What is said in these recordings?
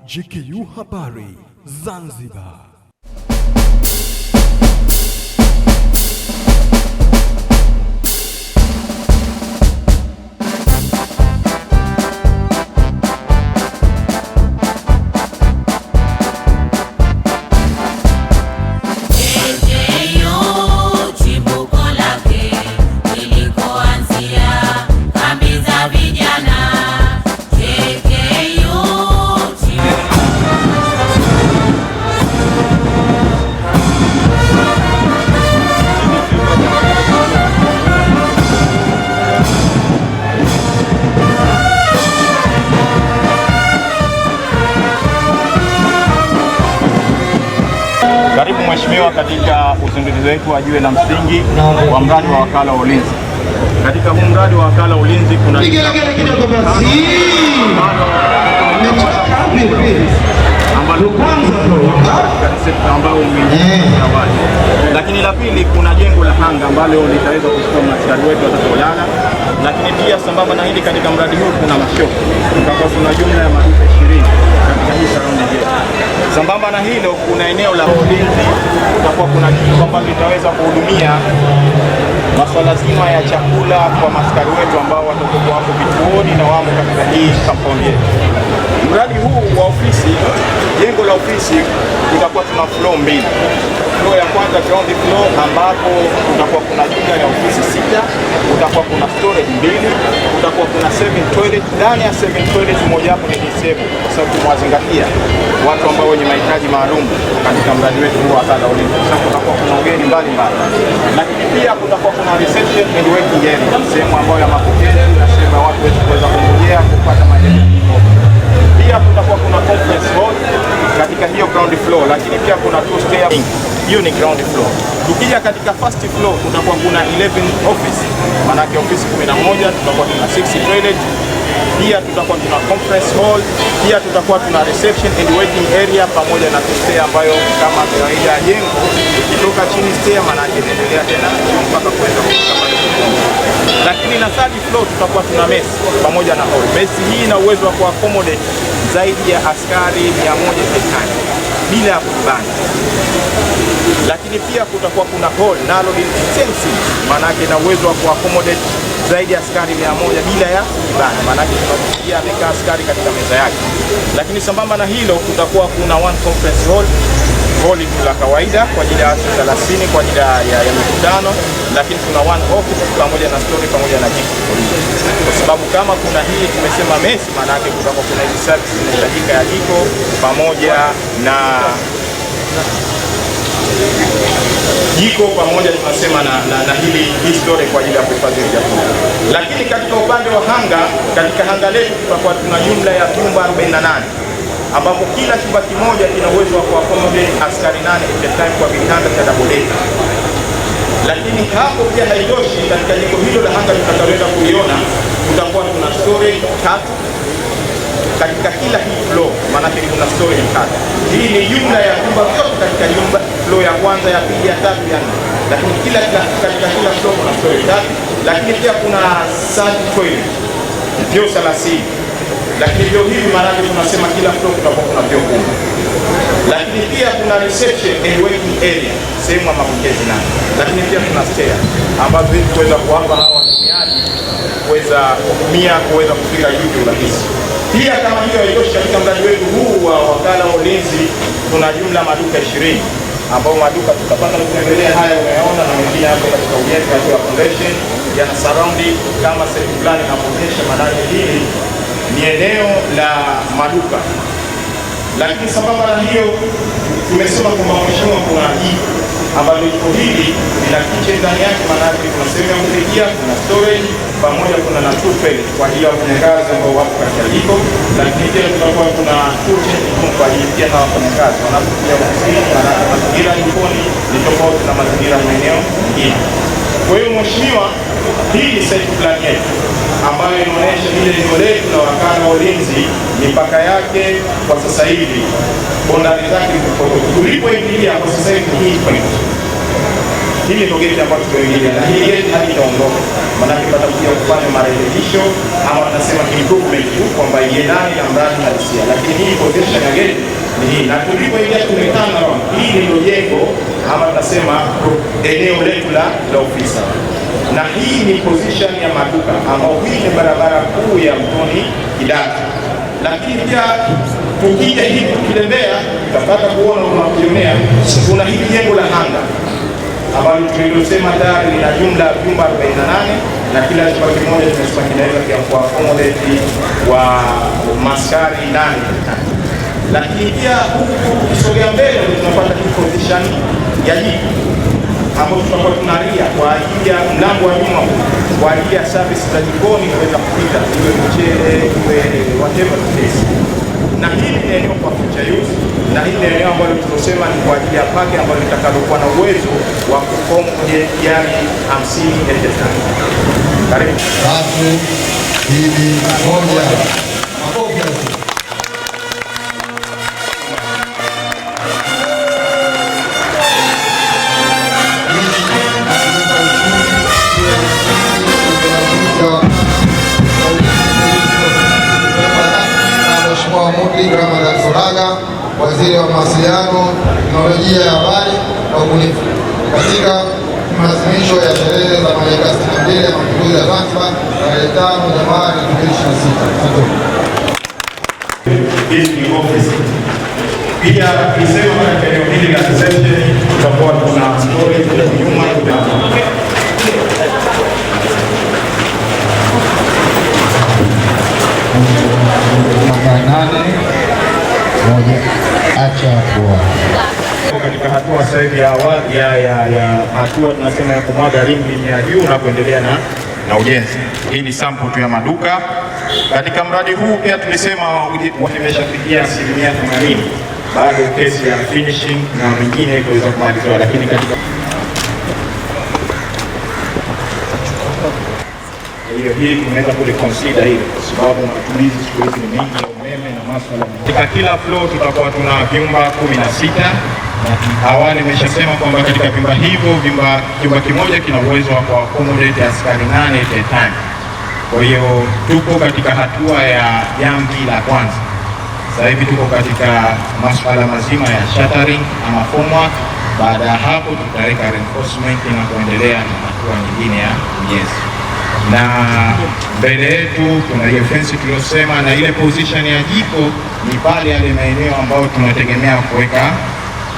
GKU Habari Zanzibar. Karibu mheshimiwa katika uzinduzi wetu wa jiwe la msingi wa mradi wa wakala wa ulinzi. Katika huu mradi wa wakala wa ulinzi kuna lakini la pili kuna jengo la hanga ambalo litaweza kuchukua maaskari wetu watakaolala, lakini pia sambamba na hili katika mradi huu kuna mashopu. Tutakuwa kuna jumla ya maduka 20 katika hii surrounding yetu. Sambamba na hilo kuna eneo la ulinzi, kutakuwa kuna jiko ambalo litaweza kuhudumia masuala zima ya chakula kwa maaskari wetu ambao watakuwa hapo vituoni na wamo katika hii compound yetu. Mradi huu wa ofisi, jengo la ofisi kutakuwa tuna floor mbili. Floor ya kwanza ground floor ambapo kutakuwa kuna jumla ya ofisi 6, kutakuwa kuna storage 2, kutakuwa kuna 7 toilet. Ndani ya 7 toilet moja hapo ni disabled kwa sababu tumewazingatia watu ambao wenye mahitaji maalum katika mradi wetu huu wa wakala wa ulinzi. Sasa kutakuwa kuna ugeni mbalimbali. Lakini pia kutakuwa kuna reception and waiting area, sehemu ambayo ya mapokezi na sehemu ya watu wetu kuweza kungojea kupata maelezo. Pia kutakuwa kuna conference hall katika hiyo ground floor, lakini pia kuna 2 stairs. Hiyo ni ground floor. Tukija katika first floor kutakuwa kuna 11 office, maana yake ofisi 11, tutakuwa tuna 6 toilet. Pia tutakuwa tuna conference hall, pia tutakuwa tuna reception and waiting area pamoja na stair ambayo kama kawaida ya jengo ukitoka chini stair maana yake inaendelea tena mpaka kwenda kufika pale. Lakini na third floor tutakuwa tuna mess pamoja na hall. Mess hii ina uwezo wa kuaccommodate zaidi ya askari 100 bila ya kubana. Lakini pia kutakuwa kuna hall nalo ni extensive, maana yake ina uwezo wa kuaccommodate zaidi ya askari 100 bila ya kubana, maana yake tunafikia amekaa askari katika meza yake. Lakini sambamba na hilo kutakuwa kuna one conference hall la kawaida kwa ajili ya watu 30 kwa ajili ya mikutano, lakini kuna one office pamoja na story pamoja na jiko. Kwa sababu kama kuna hii tumesema mesi, maana yake kutakuwa kuna hizi service zinahitajika ya jiko pamoja na jiko pamoja tunasema na hii story kwa ajili ya kuhifadhi vyakula. Lakini katika upande wa hanga, katika hanga letu tutakuwa tuna jumla ya vyumba 48 ambapo kila chumba kimoja kina uwezo wa kuaccommodate askari 8 at a time kwa vitanda cha double decker. Lakini hapo pia haitoshi, katika jengo hilo la hanga tutakaloenda kuiona tutakuwa tuna storage 3 katika kila hii floor, maana kuna storage 3. Hii ni jumla ya vyumba vyote katika nyumba floor ya kwanza, ya pili, ya tatu, ya 4. Lakini katika kila floor kuna storage 3, lakini pia kuna sand toilet vyoo 30. Lakini vyoo hivi maana tunasema kila floor kutakuwa kuna vyoo 10. Lakini pia kuna reception and waiting area, sehemu ya mapokezi nani. Lakini pia kuna stair ambazo hivi kuweza kuwapa hawa watumiaji kuweza kutumia kuweza kufika juu rahisi. Pia kama hiyo haitoshi, katika mradi wetu huu wa wakala wa ulinzi tuna jumla maduka 20 ambao maduka tutapata kutembelea haya unayoona na mengine hapo katika ujenzi wa foundation yana surrounding kama sehemu fulani na foundation. Maana hili ni eneo la maduka. Lakini sababu na hiyo tumesema kwamba mheshimiwa kuna jiko ambalo jiko hili lina kitchen ndani yake, maana kuna sehemu ya kupikia, kuna storage pamoja kuna na toilet kwa ajili ya wafanyakazi ambao wako katika jiko. Lakini pia tutakuwa kuna kitchen kwa ajili pia na wafanyakazi wanapokuja ofisini, maana mazingira jikoni ni tofauti na mazingira ya maeneo mengine. Kwa hiyo mheshimiwa, hii ni site plan yetu ambayo inaonyesha ile eneo letu la wakala wa ulinzi, mipaka yake kwa sasa hivi, bondari zake tulipoingilia kwa sasa hivi hii point. Hili ndio geti ambayo tumeingia, na hii geti halitaondoka, maanake patakuja kufanya marekebisho ama tunasema improvement tu kwamba iendane na mradi halisia, lakini hii position ya geti ni hii, na tulipoingia tumetana hii ndio jengo ama tunasema eneo letu la ofisi, na hii ni position ya maduka ambao hii ni barabara kuu ya Mtoni Kidatu. Lakini pia tukija hivi tukitembea tutapata kuona unakujionea kuna hili jengo la hanga ambalo tulilosema tayari lina jumla ya vyumba 48 na kila chumba kimoja tumesema kinaweza kwa accommodate wa maskari 8. Lakini pia huku tukisogea mbele tunapata position ya jiko ambapo tutakuwa tunaria kwa ajili ya mlango wa nyuma kwa ajili ya service za jikoni kuweza kupita iwe mchele iwe whatever it is. Na hili ni eneo kwa future use, na hili ni eneo ambalo tunasema ni kwa ajili ya paki ambalo litakalokuwa na uwezo wa kukomoje gari 50 at a time. Karibu. 3, 2, 1. Ramadhan Soraga, Waziri wa Mawasiliano, Teknolojia ya Habari na Ubunifu, katika maadhimisho ya sherehe za miaka 62 ya Mapinduzi ya Zanzibar tarehe 5 Januari 2026. Pia kisema katika eneo hili la reception tutakuwa tuna storage ya nyuma katika hatua sasa hivi ya awali ya hatua tunasema ya kumwaga ringi ya juu na kuendelea na ujenzi. Hii ni sample tu ya maduka. Katika mradi huu pia tulisema wameshafikia 80%, bado kesi ya finishing na mingine kuweza kumalizwa, lakini katika hii tunaweza kuliconsider hili kwa sababu matumizi siku hizi ni mengi ya umeme na masuala. Katika kila floor tutakuwa tuna vyumba 16. Awali nimeshasema kwamba katika vyumba hivyo chumba kimoja kina uwezo wa accommodate askari 8 at a time. Kwa hiyo tuko katika hatua ya jamvi la kwanza. Sasa hivi tuko katika masuala mazima ya shuttering ama formwork. Baada ya hapo tutaweka reinforcement na kuendelea na hatua nyingine ya ujenzi. Na mbele yetu kuna ile fence tuliyosema, na ile position ya jiko ni pale yale maeneo ambayo tunategemea kuweka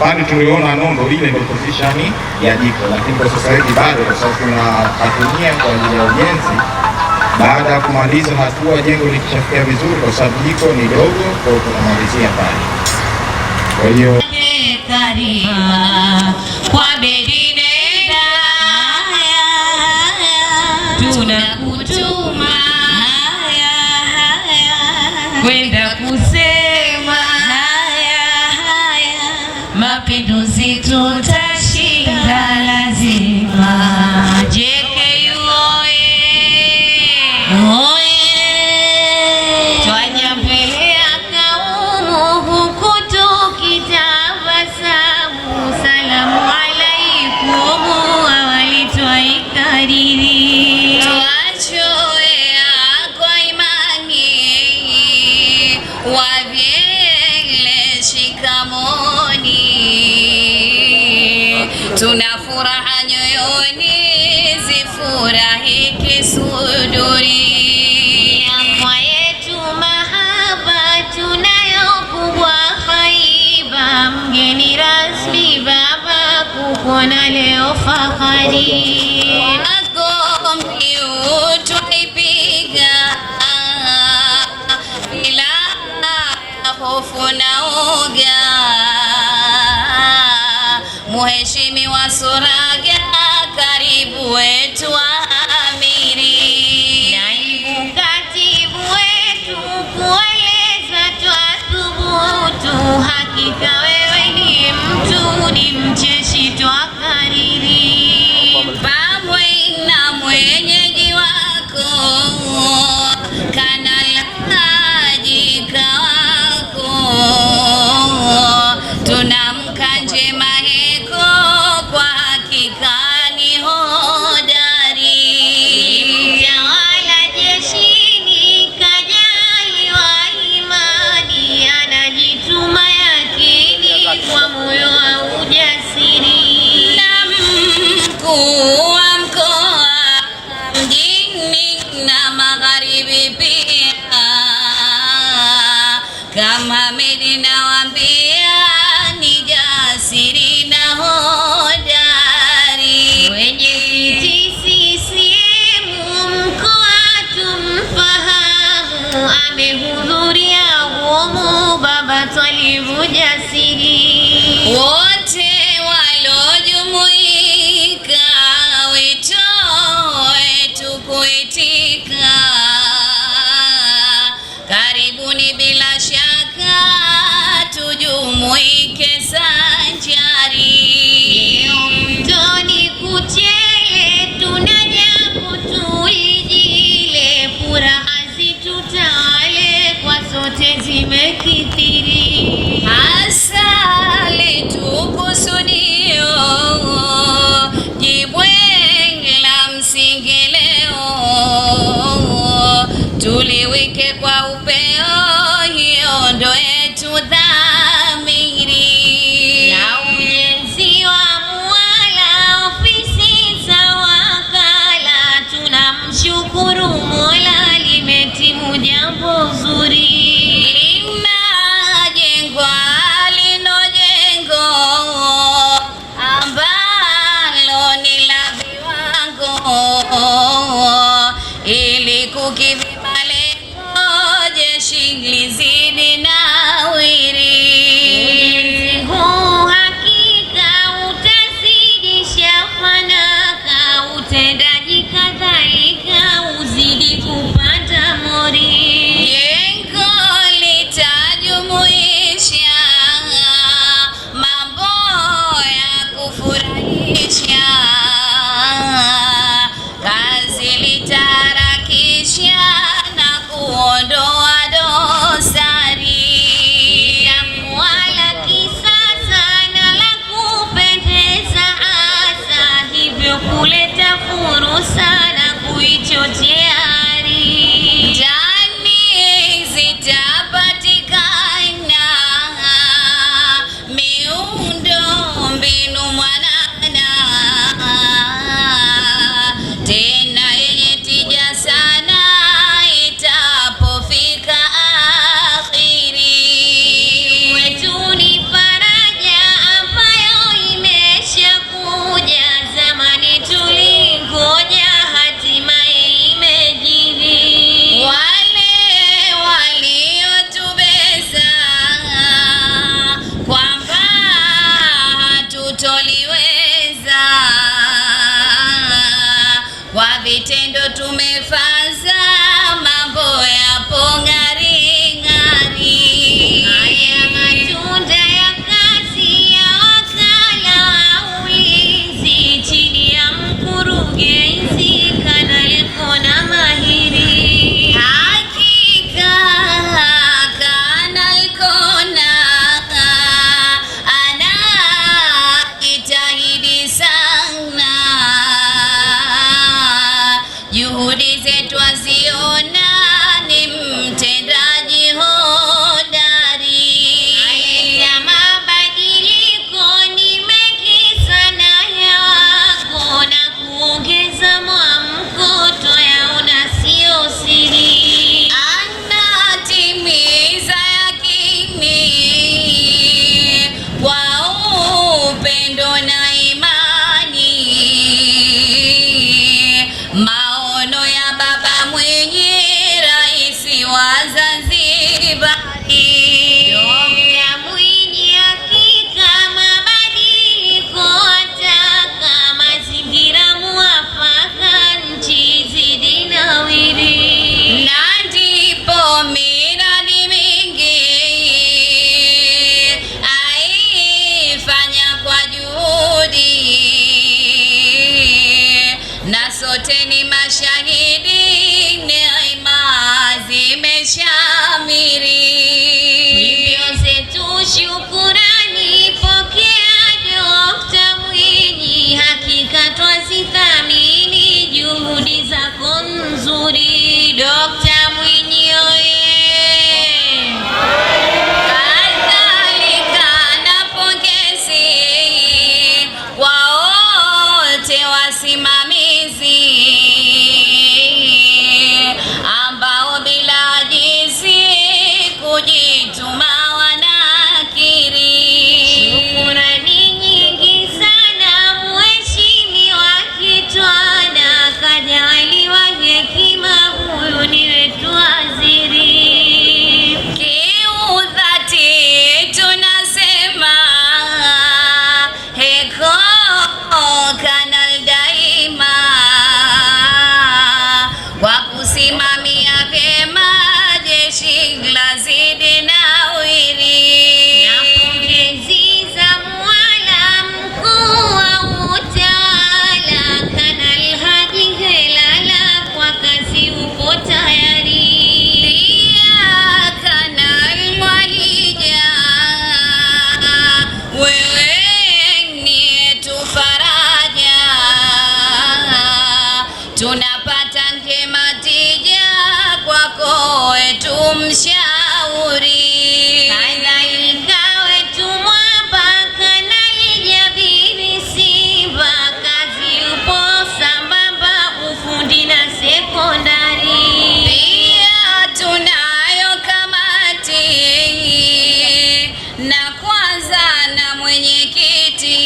pale. Tuliona nondo ile ndio position ya jiko, lakini kwa sasa hivi bado, kwa sababu tunapatumia kwa ajili ya ujenzi. Baada ya kumaliza hatua jengo likishafikia vizuri, kwa sababu jiko ni dogo, kwa hiyo tunamalizia pale. Kwa hiyo kwa tunakutuma kwenda kusema mapinduzi tutashinda lazima. JKU twaja mbele ya kaumu huku tukitabasamu, salamu alaikum awali twaikariri tuna furaha nyoyoni, zifurahike suduri. Kwa yetu mahaba tunayo kubwa haiba, mgeni rasmi baba kukona leo fahari. Magombi twaipiga bila hofu na uga. Mheshimiwa Soraga, karibu wetu amiri. Naibu katibu wetu kueleza twathubutu, hakika wewe ni mtu ni mcheshi twakariri. Pamwe na mwenyeji wako kanalajika wako, tunamkanje maheko kwa hakika magharibi pia. Kama Hamedi nawambia ni jasiri na hodari. Mwenyekiti CCM mkoa tumfahamu, amehudhuria humu Baba Twalibu jasiri. Wote walojumuika wito wetu kuitika. Karibuni bila shaka tujumuike sanjari. Leo mtoni Kuchele tunajapo tuijile, furaha zitutawale kwa sote zimekithiri. Asali tukusudio jibwenge la msingi leo, tuliwike kwa upeo hiyo ndo yetu dhamiri. Na ujenzi wa Mwala ofisi za wakala, tunamshukuru Mola limetimu jambo zuri. Linajengwa lino jengo ambalo ni la viwango, ili kukidhi malengo jeshi lizidi nawiri. Ujenzi huu hakika utazidisha fanaka, utendaji kadhalika uzidi kupata mori. Jengo litajumuisha mambo ya kufurahisha, kazi litaharakisha na kuondoa dosari. Litakuwa la kisasa na la kupendeza hasa, hivyo kuleta fursa na kuichochea ari. Ndani zitapatikana miundo mbinu mwanana, tena yenye tija sana itapofika akhiri. Wetu ni faraja ambayo imeshakuja, zamani tulingoja hatimaye imejiri. Wale waliotubeza kwamba hatutoliweza, kwa vitendo tumefaza, mambo yapo ng'aring'ari. Haya matunda ya kazi ya wakala wa ulinzi chini ya mkurugenzi Kanali Kona mahiri. Hakika Kanali Kona anajitahidi sana, juhudi zetu aziona, ni mtendaji hodari. Aleta mabadiliko ni mengi sana ya wako, na kuongeza mwamko twayaona sio siri. Anatimiza yakini kwa upendo na imani, maono ya Baba Mwinyi, Rais wa Zanzibari. Dr. Mwinyi hakika mabadiliko ataka, mazingira muafaka nchi zidi nawiri. Na ndipo miradi mingi aifanya kwa juhudi, na sote ni mashahidi, neema zimeshamiri. mwafanya vyema, jeshi lazidi nawiri. Na pongezi za Mola mkuu wa utawala, Kanali Haji Helala, kwa kazi upo tayari. Pia Kanali Mwalija, wewe ni tufaraja, tunapata njema tija kwako wetu mshauri. Kadhalika wetu mwamba Kanali Jabiri Simba, kazi upo sambamba, ufundi na sekondari. Pia tunayo kamati na kwanza na mwenyekiti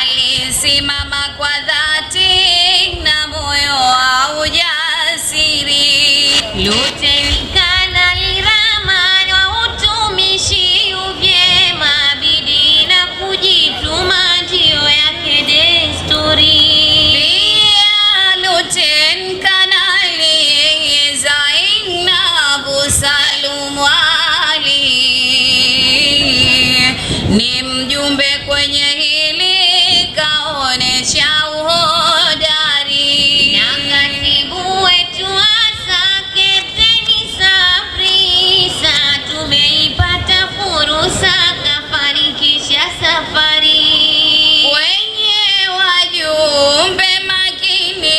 alisimama kwa dhati na moyo wa ujasiri. Luteni Kanali Rahman wa utumishi uvyema, bidii na kujituma ndio yake desturi. Pia Luteni Kanali Zainabu Salum Ali ni mjumbe kwenye hili, kaonesha uhodari. Na katibu wetu hasa Kapteni Sabrisa, tumeipata fursa, kafanikisha safari. Wenye wajumbe makini,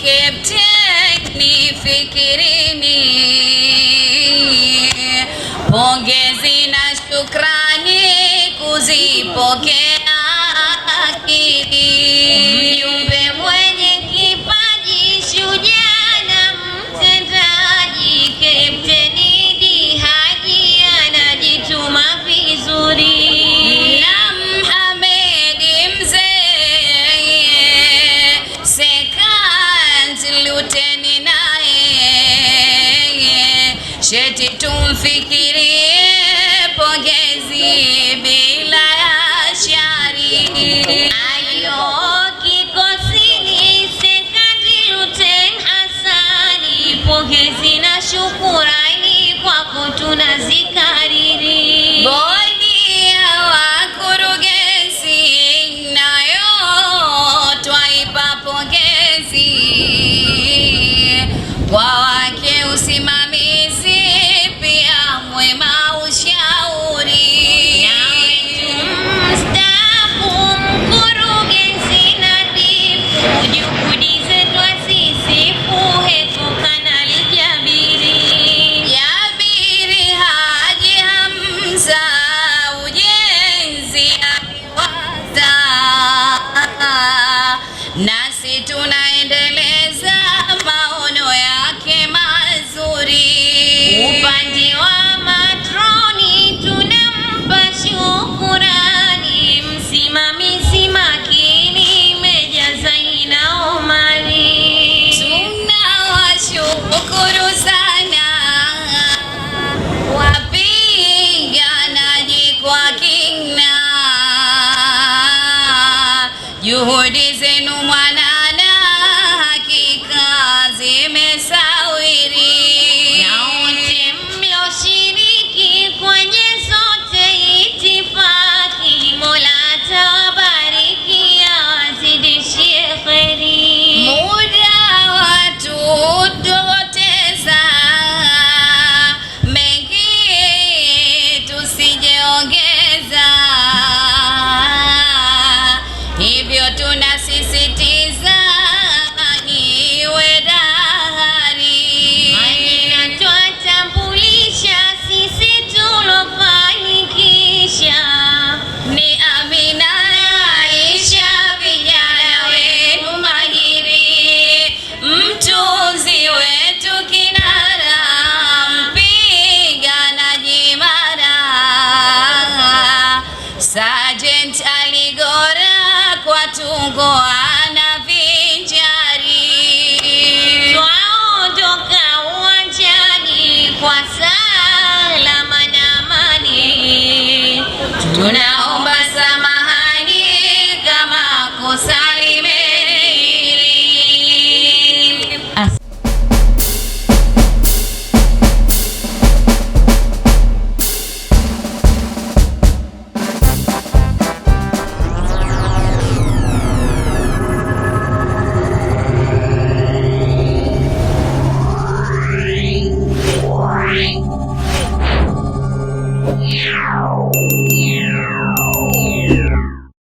Kapteni fikirini, pongezi na shukrani kuzipokea akili. Mjumbe mwenye kipaji, shujaa na mtendaji, Kapteni Haji anajituma vizuri. Na Mohamed mzee second luteni naye sheti tumfikirie, pongezi bila ya shari. Ayo kikosini Sekandi Luteni Hasani, pongezi na shukurani kwako tunazikariri. Bodi ya wakurugenzi nayo twaipa pongezi, kwa wake usimamizi pia